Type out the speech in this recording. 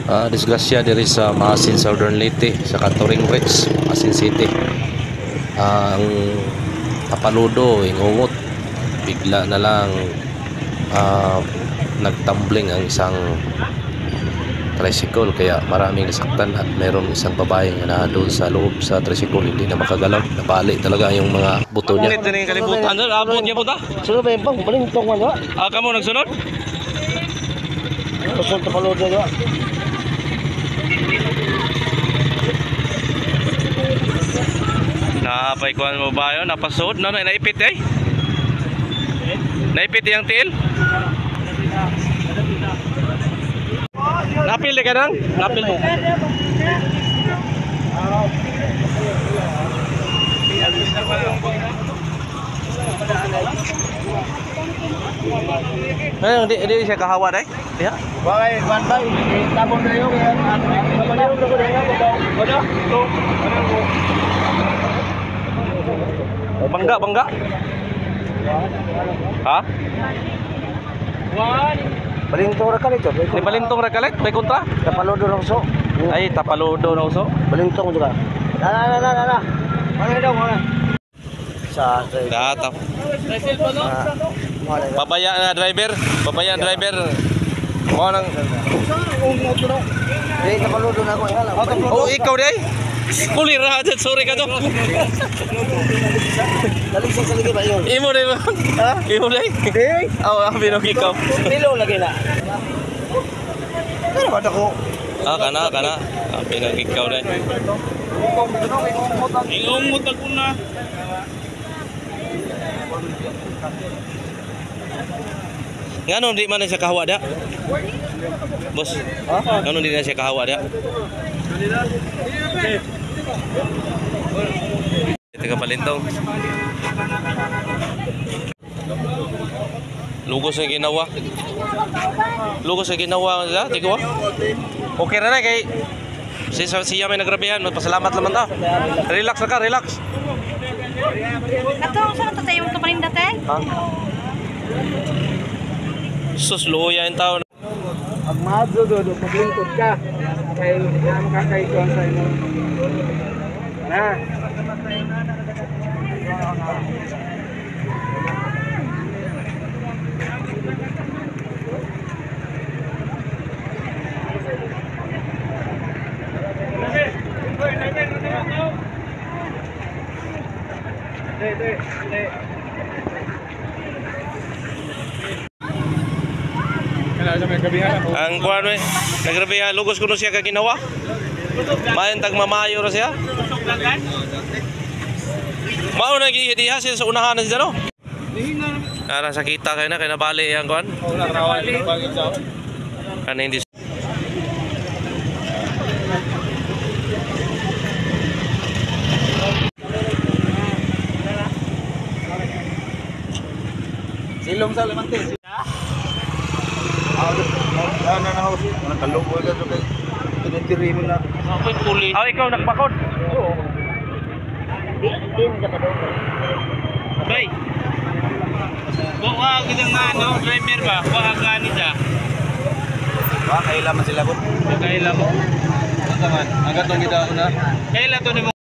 Disgrasya diri sa Maasin Southern Leyte sa Katuring Ridge, Maasin City. Ang tapaludo, ingungot, bigla na lang nagtumbling ang isang tricycle, kaya maraming nasaktan at mayroon isang babae na doon sa loob sa tricycle, hindi na makagalaw, nabali talaga yung mga buto niya. Ito na yung kalibutan doon, abot niya po ta? Sunod ba yung pang, balintong man ba? Kamu nagsunod? Sunod na palod na ba? Napaikuan mo ba yun? Napasod? No, naipit eh? Naipit yung til? Napil ka nang? Napil mo. Hindi siya kahawa dai? Diha? Bakit? One by? Tabong na yun. Bangga. Ha? Balintong ra kalit. Ni balintong ra kalit, may kontra? Tapaludo ng so. Ay, tapaludo na uso. Balintong juga. Na. Ano daw mo na? Sa Datap. Babaya na driver. Mo nang tapaludo na ako. oh, ikaw dai. Kulir ra dyan, sorry ka to. Dali sa saligay ba yun? Imo dai ba? Ha? Imo dai? Ang binog ikaw. Pilo lagi na. Pero ba't ako? Kana. Ang binog ikaw dai. Ingumot ako na. Ngano di man siya kahawa da? Boss. Ngano di na siya kahawa da? Ito ka palintong. Lugos sa ginawa nila, tigo. Okay na kay siya may nagrabihan, pasalamat naman ta. Relax na ka, relax. Ato, saan ito tayo yung kapanin dati? Ha? Sus, luya yung tao. Pag maadlo do, paglingkod ka. Kaya makakaituan sa inyo. Na. Ang kuano eh, nagrabihan, lugos kuno siya kaginawa. Mayon tag mamayo ra siya. Mao na gidiha siya sa unahan siya no. Ara sakita kay na kay nabali yang kuan. Kan hindi Silong sa limante. Kalungkol ka so kay tinitiri mo na. ako'y puli. Ikaw nakbakod. Oo. Di ka pa daw. Bay. Buka kita nga no, driver ba? Buka nga ni siya. Kailan man sila ko? Kailan mo? Taman. Agad tong kita una. Kailan to ni mo?